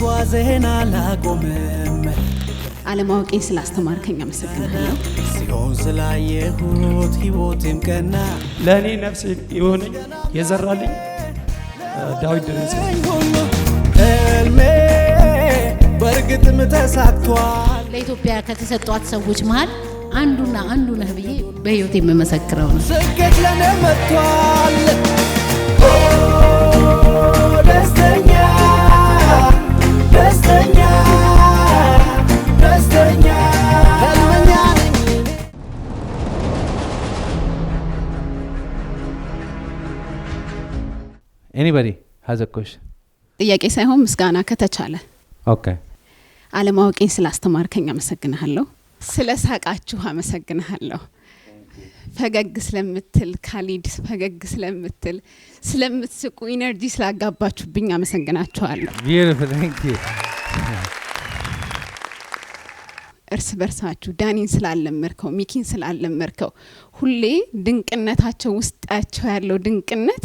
መጓዜን አላቆምም አለማወቄን ስላስተማርከኝ አመሰግናለሁ ሲሆን ስላየሁት ሕይወቴም ቀና ለእኔ ነፍስ የሆነኝ የዘራልኝ ዳዊት ድረስ ሕልሜ በእርግጥም ተሳክቷል ለኢትዮጵያ ከተሰጧት ሰዎች መሃል አንዱ ነህ ብዬ በህይወቴ የምመሰክረው ነው ስኬት ለኔ መጥቷል ደስተኛ ደስተኛ ደስተኛ ህልመኛ ነኝ Anybody has a question? ጥያቄ ሳይሆን ምስጋና ከተቻለ Okay. አለማወቄን ስላስተማርከኝ አመሰግናለሁ ስለሳቃችሁ አመሰግናለሁ ፈገግ ስለምትል ካሊድ ፈገግ ስለምትል ስለምትስቁ ኢነርጂ ስላጋባችሁብኝ አመሰግናችኋለሁ Beautiful, thank you. እርስ በርሳችሁ ዳኒን ስላለመርከው ሚኪን ስላለመርከው ሁሌ ድንቅነታቸው ውስጣቸው ያለው ድንቅነት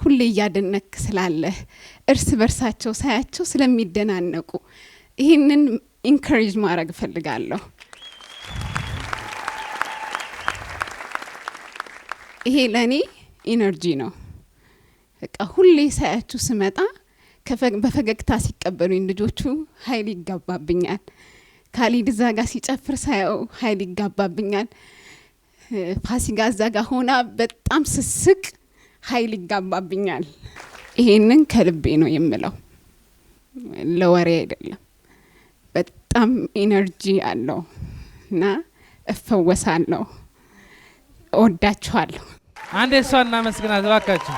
ሁሌ ያደነክ ስላለ እርስ በርሳቸው ሳያቸው ስለሚደናነቁ ይሄንን ኢንከሬጅ ማድረግ ፈልጋለሁ ይሄ ለኔ ኢነርጂ ነው በቃ ሁሌ ሳያችሁ ስመጣ በፈገግታ ሲቀበሉኝ ልጆቹ ኃይል ይጋባብኛል ካሊድ ዛጋ ሲጨፍር ሳይው ኃይል ይጋባብኛል ፋሲካ ዛጋ ሆና በጣም ስስቅ ኃይል ይጋባብኛል ይሄንን ከልቤ ነው የምለው ለወሬ አይደለም በጣም ኢነርጂ አለው እና እፈወሳለሁ እወዳችኋለሁ አንድ እሷና መስግናት ባካችሁ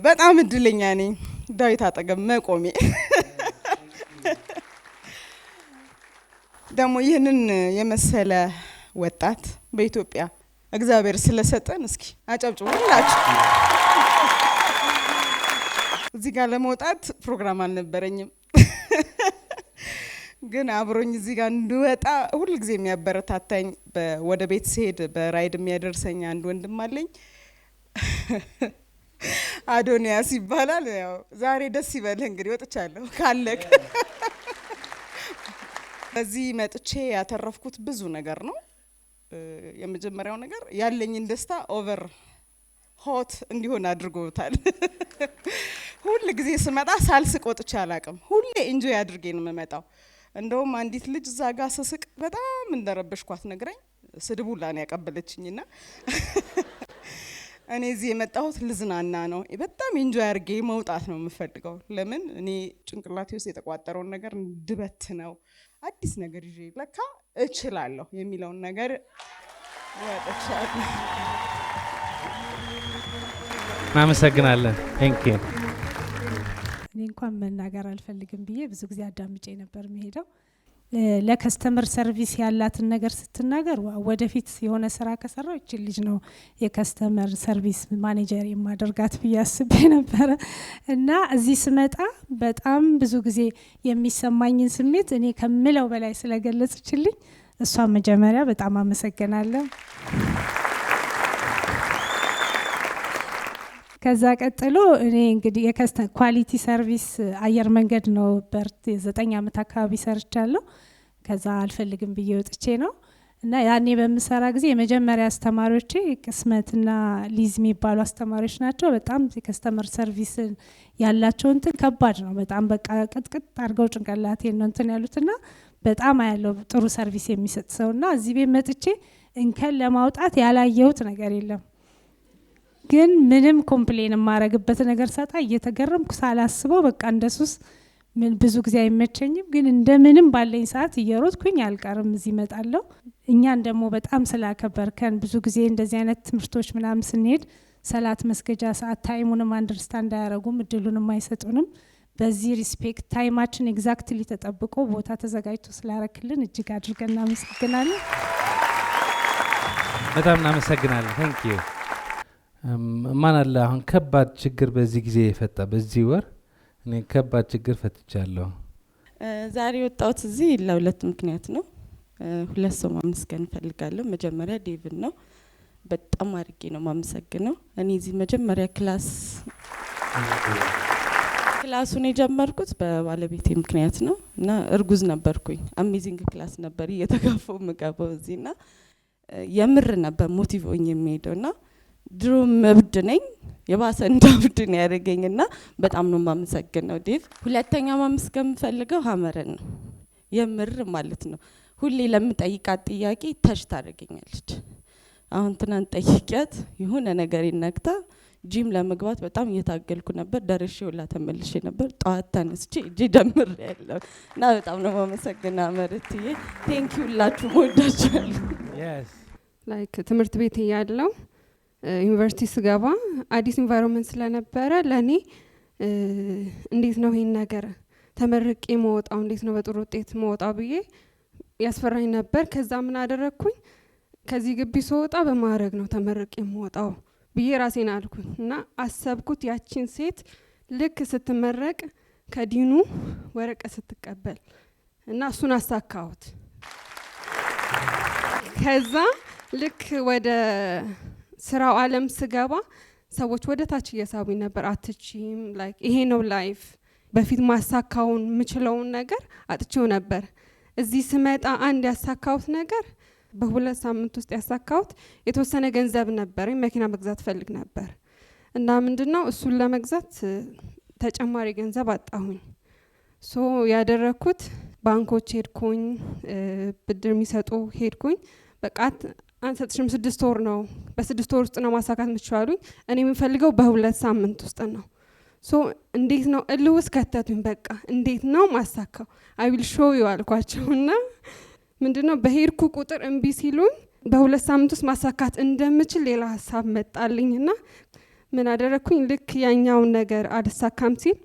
በጣም እድለኛ ነኝ ዳዊት አጠገብ መቆሜ ደግሞ ይህንን የመሰለ ወጣት በኢትዮጵያ እግዚአብሔር ስለሰጠን እስኪ አጨብጭቡ ሁላችሁ እዚህ ጋር ለመውጣት ፕሮግራም አልነበረኝም ግን አብሮኝ እዚህ ጋር እንድወጣ ሁሉ ጊዜ የሚያበረታታኝ ወደ ቤት ሲሄድ በራይድ የሚያደርሰኝ አንድ ወንድም አለኝ አዶኒያስ ይባላል ያው ዛሬ ደስ ይበልህ እንግዲህ ወጥቻለሁ ካለክ እዚህ መጥቼ ያተረፍኩት ብዙ ነገር ነው የመጀመሪያው ነገር ያለኝን ደስታ ኦቨር ሆት እንዲሆን አድርጎታል ሁሉ ጊዜ ስመጣ ሳልስቅ ወጥቼ አላቅም ሁሌ ኢንጆይ አድርጌ ነው የምመጣው እንደውም አንዲት ልጅ ዛጋ ስስቅ በጣም እንደረበሽኳት ነግረኝ ስድቡላን ያቀበለችኝና እኔ እዚህ የመጣሁት ልዝናና ነው በጣም ኢንጆይ አድርጌ መውጣት ነው የምፈልገው ለምን እኔ ጭንቅላቴ ውስጥ የተቋጠረውን ነገር እንድበት ነው አዲስ ነገር ይዤ ለካ እችላለሁ የሚለውን ነገር ወጥቻለሁ እናመሰግናለን thank you እኔ እንኳን መናገር አልፈልግም ብዬ ብዙ ጊዜ አዳምጬ ነበር መሄደው ለከስተመር ሰርቪስ ያላትን ነገር ስትናገር ወደፊት የሆነ ስራ ከሰራው እቺ ልጅ ነው የከስተመር ሰርቪስ ማኔጀር የማደርጋት ብዬ አስቤ ነበር እና እዚህ ስመጣ በጣም ብዙ ጊዜ የሚሰማኝን ስሜት እኔ ከምለው በላይ ስለገለጽችልኝ እሷ መጀመሪያ በጣም አመሰግናለሁ ከዛ ቀጥሎ እኔ እንግዲህ ኳሊቲ ሰርቪስ አየር መንገድ ነው በርት 9 አመት አካባቢ ሰርቻለሁ ከዛ አልፈልግም ብዬ ወጥቼ ነው እና ያኔ በመሰራ ጊዜ የመጀመሪያ አስተማሪዎቼ ቅስመትና ሊዝ የሚባሉ አስተማሪዎች ናቸው በጣም የከስተመር ሰርቪስ ያላቸው እንትን ከባድ ነው በጣም በቃ ቅጥቅጥ አድርገው ጭንቅላቴን ነው እንትን ያሉትና በጣም ያለው ጥሩ ሰርቪስ የሚሰጥ ሰውና እዚህ ቤት መጥቼ እንከን ለማውጣት ያላየሁት ነገር የለም ግን ምንም ኮምፕሌን ማረግበት ነገር ሳጣ እየተገረምኩ ሳላስበው በቃ እንደሱስ ምን ብዙ ጊዜ አይመቸኝም ግን እንደምንም ባለኝ ሰዓት እየሮጥኩኝ አልቀርም እዚህ መጣለሁ እኛን ደግሞ በጣም ስላከበርከን ብዙ ጊዜ እንደዚህ አይነት ትምርቶች ምናምን ስንሄድ ሰላት መስገጃ ሰዓት ታይሙንም አንደርስታንድ ያደርጉም እድሉንም አይሰጡንም በዚህ ሪስፔክት ታይማችን ኤግዛክትሊ ተጠብቆ ቦታ ተዘጋጅቶ ስላረክልን እጅግ አድርገን እናመሰግናለን በጣም እናመሰግናለን thank you ማን አለ አሁን ከባድ ችግር በዚህ ጊዜ የፈታ በዚህ ወር እኔ ከባድ ችግር ፈትቻለሁ ዛሬ ወጣሁት እዚህ ለሁለት ምክንያት ነው ሁለት ሰው ማመስገን ፈልጋለሁ መጀመሪያ ዴቪድ ነው በጣም አድርጌ ነው ማመሰግነው እኔ እዚህ መጀመሪያ ክላስ ክላሱን የጀመርኩት በባለቤቴ ምክንያት ነው እና እርጉዝ ነበርኩኝ። አሜዚንግ ክላስ ነበር እየተጋፋው ምገባው እዚህና የምር ነበር ሞቲቭ ሆኜ የሚሄደውና ድሮ መብድ ነኝ የባሰ እንዳብድ ነው ያደረገኝና በጣም ነው ማመሰግነው ዴቭ። ሁለተኛ ማመስገን ፈልገው ሀመረን ነው የምር ማለት ነው። ሁሌ ለምጠይቃት ጥያቄ ተሽ ታደርገኛለች። አሁን ትናንት ጠይቂያት የሆነ ነገር ይነክታ ጂም ለመግባት በጣም እየታገልኩ ነበር። ደርሼው ላ ተመልሼ ነበር። ጧት ተነስቼ እጄ ደምር ያለው እና በጣም ነው ማመሰግነው ሀመረትዬ። ቴንክ ዩ ሁላችሁ ወዳችኋለሁ። ላይክ ትምህርት ቤት ያለው ዩኒቨርሲቲ ስገባ አዲስ ኢንቫይሮንመንት ስለነበረ ለኔ እንዴት ነው ይሄን ነገር ተመርቄ መውጣው እንዴት ነው በጥሩ ውጤት መውጣው ብዬ ያስፈራኝ ነበር። ከዛ ምን አደረኩኝ? ከዚህ ግቢ ስወጣ በማዕረግ ነው ተመርቄ መውጣው ብዬ ራሴን አልኩኝ እና አሰብኩት ያቺን ሴት ልክ ስትመረቅ ከዲኑ ወረቀት ስትቀበል እና እሱን አሳካሁት። ከዛ ልክ ወደ ስራው ዓለም ስገባ ሰዎች ወደ ታች እየሳቡኝ ነበር። አትችይም፣ ላይክ ይሄ ነው ላይፍ። በፊት ማሳካውን የምችለውን ነገር አጥቼው ነበር። እዚህ ስመጣ አንድ ያሳካሁት ነገር በ2 ሳምንት ውስጥ ያሳካሁት የተወሰነ ገንዘብ ነበር። መኪና መግዛት ፈልግ ነበር እና ምንድነው እሱን ለመግዛት ተጨማሪ ገንዘብ አጣሁኝ። ሶ ያደረኩት ባንኮች ሄድኩኝ፣ ብድር የሚሰጡ ሄድኩኝ። በቃ አንሰጥሽም 6 ወር ነው፣ በ6 ወር ውስጥ ነው ማሳካት የምትችሉኝ። እኔ የምፈልገው በ2 ሳምንት ውስጥ ነው። ሶ እንዴት ነው እልውስ ከተቱኝ። በቃ እንዴት ነው ማሳካው? አይ ዊል ሾው ዩ አልኳቸውና ምንድነው በሄድኩ ቁጥር እምቢ ሲሉኝ በ2 ሳምንት ውስጥ ማሳካት እንደምችል ሌላ ሀሳብ መጣልኝና ምን አደረኩኝ? ልክ ያኛውን ነገር አልሳካም ሲል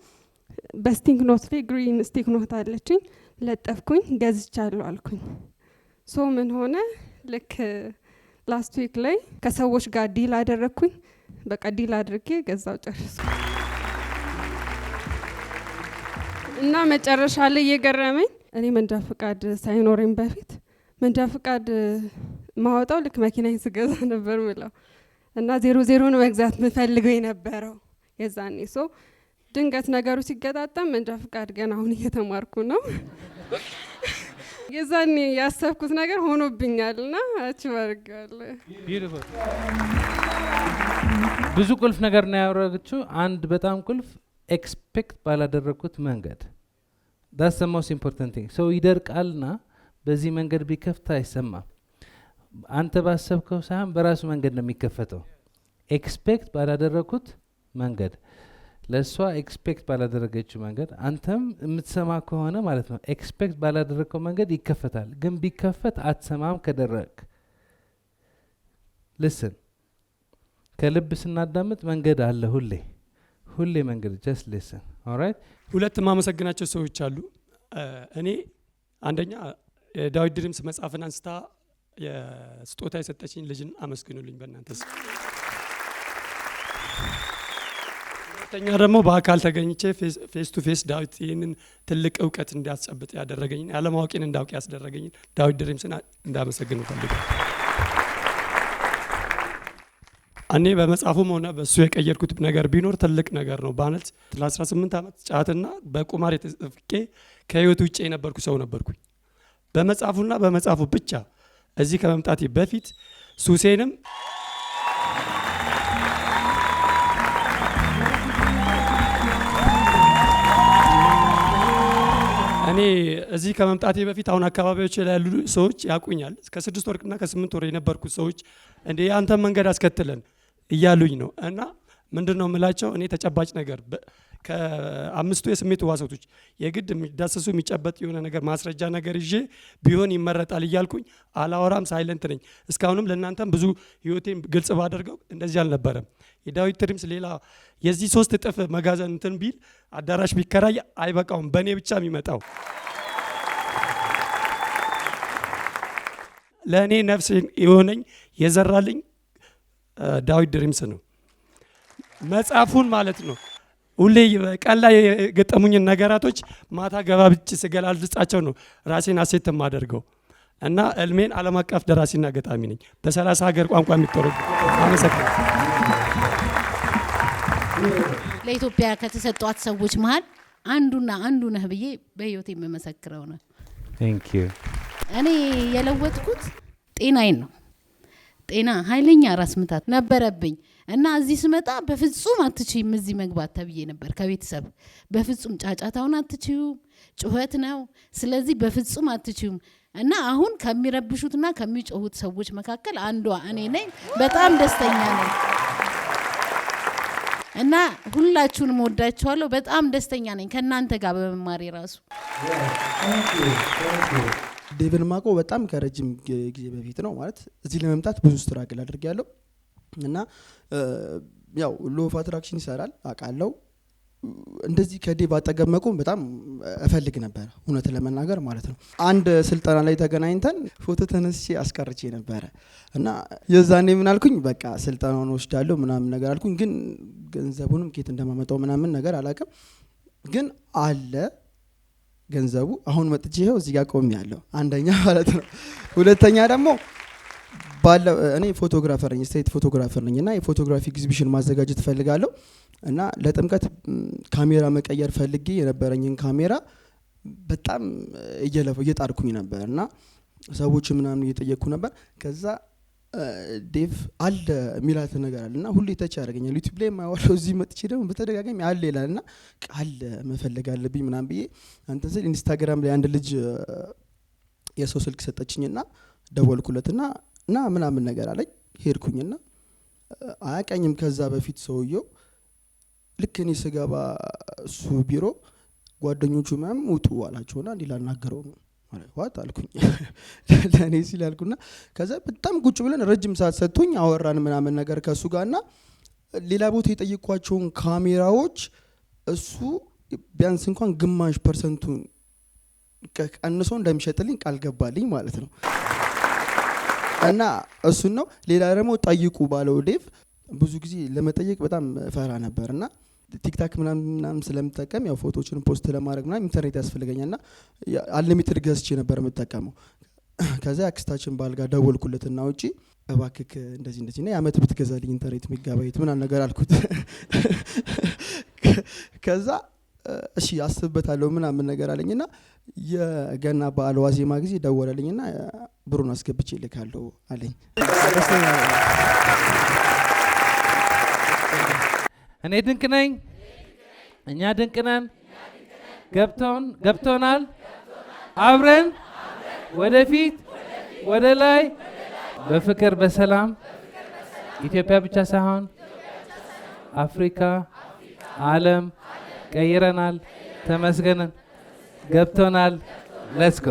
በስቲክ ኖት ላይ ግሪን ስቲክ ኖት አለችኝ ለጠፍኩኝ፣ ገዝቻለሁ አልኩኝ። ሶ ምን ሆነ? ልክ ላስት ዊክ ላይ ከሰዎች ጋር ዲል አደረኩኝ። በቃ ዲል አድርጌ ገዛው ጨርሱ እና መጨረሻ ላይ የገረመኝ እኔ መንጃ ፍቃድ ሳይኖረኝ በፊት መንጃ ፍቃድ ማውጣው ልክ መኪናዬን ስገዛ ነበር ምለው እና 00 ነው መግዛት ምፈልገው የነበረው የዛኔ። ሶ ድንገት ነገሩ ሲገጣጣም መንጃ ፍቃድ ገና አሁን እየተማርኩ ነው። የዛኔ ያሰብኩት ነገር ሆኖብኛልና አችባርጋለሁ። ቢዩቲፉል። ብዙ ቁልፍ ነገር ነው ያወራችው። አንድ በጣም ቁልፍ ኤክስፔክት ባላደረኩት መንገድ that's the most important thing። ሰው ይደርቃልና በዚህ መንገድ ቢከፍት አይሰማም። አንተ ባሰብከው ሳይሆን በራሱ መንገድ ነው የሚከፈተው። ኤክስፔክት ባላደረኩት መንገድ ለሷ ኤክስፔክት ባላደረገችው መንገድ አንተም የምትሰማ ከሆነ ማለት ነው ኤክስፔክት ባላደረከው መንገድ ይከፈታል። ግን ቢከፈት አትሰማም ከደረክ። listen ከልብ ስናዳምጥ መንገድ አለ ሁሌ መንገድ just listen alright። ሁለት ማመሰግናቸው ሰዎች አሉ። እኔ አንደኛ ዳዊት ድሪምስ መጽሐፍን አንስታ የስጦታ የሰጠችኝ ልጅን አመስግኑልኝ በእናንተስ። ሁለተኛ ደግሞ በአካል ተገኝቼ ፌስ ቱ ፌስ ዳዊት ይህንን ትልቅ እውቀት እንዲያስጨብጥ ያደረገኝ ያለማወቄን እንዳውቅ ያስደረገኝ ዳዊት ድሪምስን እንዳመሰግን እፈልጋለሁ። እኔ በመጽሐፉም ሆነ በሱ የቀየርኩት ነገር ቢኖር ትልቅ ነገር ነው። ባነት ለ18 ዓመት ጫትና በቁማር የተዘፍቄ ከህይወት ውጭ የነበርኩ ሰው ነበርኩኝ። በመጽሐፉና በመጽሐፉ ብቻ እዚህ ከመምጣቴ በፊት ሱሴንም እኔ እዚህ ከመምጣቴ በፊት አሁን አካባቢዎች ላይ ያሉ ሰዎች ያቁኛል። ከ6 ወርና ከ8 ወር የነበርኩ ሰዎች እንደ አንተ መንገድ አስከትለን እያሉኝ ነው። እና ምንድነው ምላቸው እኔ ተጨባጭ ነገር ከአምስቱ የስሜት ህዋሳቶች የግድ የሚዳሰሱ የሚጨበጥ የሆነ ነገር ማስረጃ ነገር ይዤ ቢሆን ይመረጣል እያልኩኝ አላወራም፣ ሳይለንት ነኝ። እስካሁንም ለእናንተም ብዙ ህይወቴን ግልጽ ባደርገው እንደዚህ አልነበረም። የዳዊት ድሪምስ ሌላ የዚህ 3 እጥፍ መጋዘን እንትን ቢል አዳራሽ ቢከራይ አይበቃውም በእኔ ብቻ የሚመጣው። ለእኔ ነፍስ የሆነኝ የዘራልኝ ዳዊት ድሪምስ ነው። መጽሐፉን ማለት ነው። ሁሌ ቀን ላይ የገጠሙኝን ነገራቶች ማታ ገባብጭ ስገላልጻቸው ነው ራሴን አሴት የማደርገው እና እልሜን ዓለም አቀፍ ደራሲና ገጣሚ ነኝ። በ30 ሀገር ቋንቋ የሚተረጎም። አመሰግናለሁ። ለኢትዮጵያ ከተሰጧት ሰዎች መሀል አንዱና አንዱ ነህ ብዬ በህይወቴ የምመሰክረው ነው። ቴንክ ዩ። እኔ የለወጥኩት ጤናዬን ነው። ጤና ኃይለኛ ራስ ምታት ነበረብኝ እና እዚህ ስመጣ በፍጹም አትችይም እዚህ መግባት ተብዬ ነበር ከቤተሰብ። በፍጹም ጫጫታውን አትችዩም፣ ጩኸት ነው፣ ስለዚህ በፍጹም አትችዩም እና አሁን ከሚረብሹትና ከሚጮሁት ሰዎች መካከል አንዷ እኔ ነኝ። በጣም ደስተኛ ነኝ እና ሁላችሁንም ወዳችኋለሁ። በጣም ደስተኛ ነኝ ከእናንተ ጋር በመማሬ ራሱ። ዴቭን ማቆ በጣም ከረጅም ጊዜ በፊት ነው ማለት እዚህ ለመምጣት ብዙ ስትራግል አድርጌያለሁ እና ያው ሎ ኦፍ አትራክሽን ይሰራል አውቃለሁ። እንደዚህ ከዴቭ አጠገብ መቆም በጣም እፈልግ ነበር እውነት ለመናገር ማለት ነው። አንድ ስልጠና ላይ ተገናኝተን ፎቶ ተነስቼ አስቀርቼ ነበረ እና የዛኔ ምን አልኩኝ፣ በቃ ስልጠናውን ወስዳለሁ ምናምን ነገር አልኩኝ። ግን ገንዘቡንም ኬት እንደማመጣው ምናምን ነገር አላውቅም፣ ግን አለ ገንዘቡ። አሁን መጥቼ ይኸው እዚህ ጋር ቆሜያለሁ። አንደኛ ማለት ነው። ሁለተኛ ደግሞ እኔ ፎቶግራፈር ነኝ፣ ስትሬት ፎቶግራፈር ነኝ እና የፎቶግራፊ ኤግዚቢሽን ማዘጋጀት ፈልጋለሁ እና ለጥምቀት ካሜራ መቀየር ፈልጌ የነበረኝን ካሜራ በጣም እየጣርኩኝ ነበር እና ሰዎች ምናምን እየጠየቅኩ ነበር። ከዛ ዴቭ አለ ሚላት ነገር አለና ሁሌ ተች ያደርገኛል። ዩቲዩብ ላይ ማዋለው እዚህ መጥቼ ደግሞ በተደጋጋሚ አለ ይላልና ቃል መፈለግ አለብኝ ምናምን ብዬ አንተ ስል ኢንስታግራም ላይ አንድ ልጅ የሰው ስልክ ሰጠችኝና ደወልኩለትና እና ምናምን ነገር አለኝ። ሄድኩኝና አያቀኝም ከዛ በፊት ሰውየው። ልክ እኔ ስገባ እሱ ቢሮ ጓደኞቹ ምናምን ውጡ አላቸውና እንዲህ ላናገረው ነው ማለት ዋት አልኩኝ ለኔ ሲል አልኩና ከዛ በጣም ቁጭ ብለን ረጅም ሰዓት ሰጥቶኝ አወራን ምናምን ነገር ከሱ ጋርና ሌላ ቦታ የጠየቅኳቸውን ካሜራዎች እሱ ቢያንስ እንኳን ግማሽ ፐርሰንቱን ቀንሶ እንደሚሸጥልኝ ቃል ገባልኝ ማለት ነው። እና እሱን ነው። ሌላ ደግሞ ጠይቁ ባለው ዴቭ ብዙ ጊዜ ለመጠየቅ በጣም ፈራ ነበርና ቲክታክ ምናምን ስለምጠቀም ያው ፎቶዎችን ፖስት ለማድረግ ምናምን ኢንተርኔት ያስፈልገኛልና አንሊሚትድ ገዝቼ ነበር የምጠቀመው። ከዛ አክስታችን ባል ጋር ደወልኩለትና ውጪ እባክህ እንደዚህ ነው የዓመት ብትገዛልኝ ኢንተርኔት ሜጋባይት ምናምን ነገር አልኩት። ከዛ እሺ አስብበታለሁ ምናምን ነገር አለኝና የገና በዓል ዋዜማ ጊዜ ደወለልኝና ብሩን አስገብቼ ልካለሁ አለኝ። እኔ ድንቅ ነኝ፣ እኛ ድንቅ ነን። ገብቶናል። አብረን ወደፊት ወደ ላይ በፍቅር በሰላም ኢትዮጵያ ብቻ ሳይሆን አፍሪካ፣ ዓለም ቀይረናል። ተመስገነን። ገብቶናል። ሌትስ ጎ